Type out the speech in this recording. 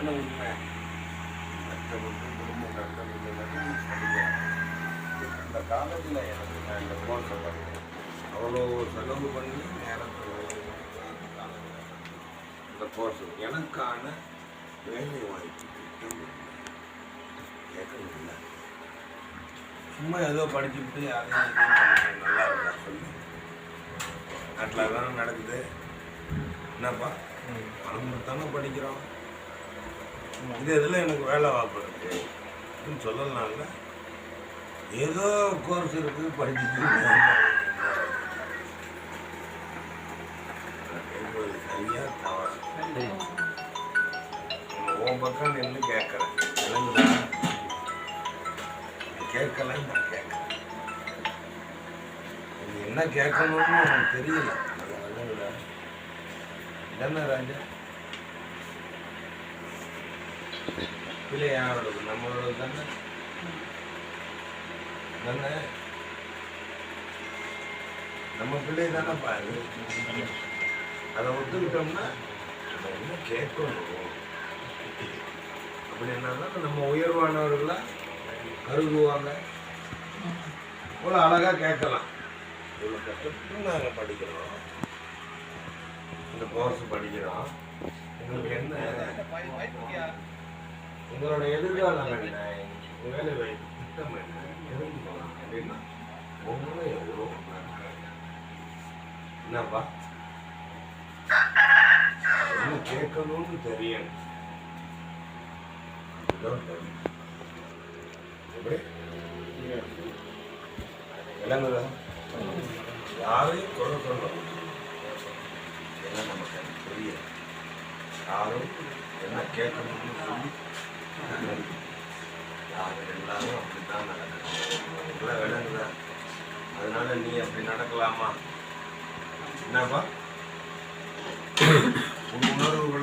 அதுதானே உண்மை. கஷ்டப்பட்டு குடும்பம் கஷ்டப்பட்டு அந்த காலத்தில் எனக்கு நான் இந்த கோர்ஸை பண்ணேன். அவ்வளோ செலவு பண்ணி நேரத்தை இந்த கோர்ஸ் எனக்கான வேலை வாய்ப்பு திட்டம் கேட்கணும்ல. சும்மா ஏதோ படிச்சுக்கிட்டு அதையும் நல்லா இருக்கா சொல்லி நாட்டில் தானே நடக்குது. என்னப்பா பணம் தானே படிக்கிறோம். இது இதில் எனக்கு வேலை வாய்ப்பு அப்படின்னு சொல்லலாம்ல. ஏதோ கோர்ஸ் இருக்குது படிச்சுட்டு சரியா தவறு உன் பக்கம் நின்று கேட்குறேன். விளங்குதா? கேட்கலன்னு நான் கேட்குறேன். இது என்ன கேட்கணும்னு எனக்கு தெரியல. விளங்குதா? என்ன ராஜா பிள்ளை யாரோடது? நம்மளோட தானே தானே நம்ம பிள்ளை தானே பாரு. அதை ஒத்துக்கிட்டோம்னா நம்ம என்ன கேட்கணும் அப்படின்னா நம்ம உயர்வானவர்களா கருதுவாங்க. இவ்வளோ அழகாக கேட்கலாம். இவ்வளோ கஷ்டப்பட்டு நாங்கள் படிக்கிறோம், இந்த கோர்ஸ் படிக்கிறோம். உங்களுக்கு என்ன? உங்களோட எதிர்காலம் என்ன? வேலை வாய்ப்பு திட்டம் என்ன? தெரிஞ்சுக்கலாம் அப்படின்னா ஒன்றும் எவ்வளோ என்னப்பா என்ன கேட்கணும்னு தெரியணும். அதுதான் தெரியும். விளங்குதா? யாரையும் குறை சொல்லணும். ஏன்னா நமக்கு அது தெரியாது. யாரும் என்ன கேட்கணும்னு சொல்லி யாரும் எல்லாரும் அப்படித்தான் நடக்கணும். விளங்குதா? அதனால நீ அப்படி நடக்கலாமா? என்னப்பா உணர்வுகள்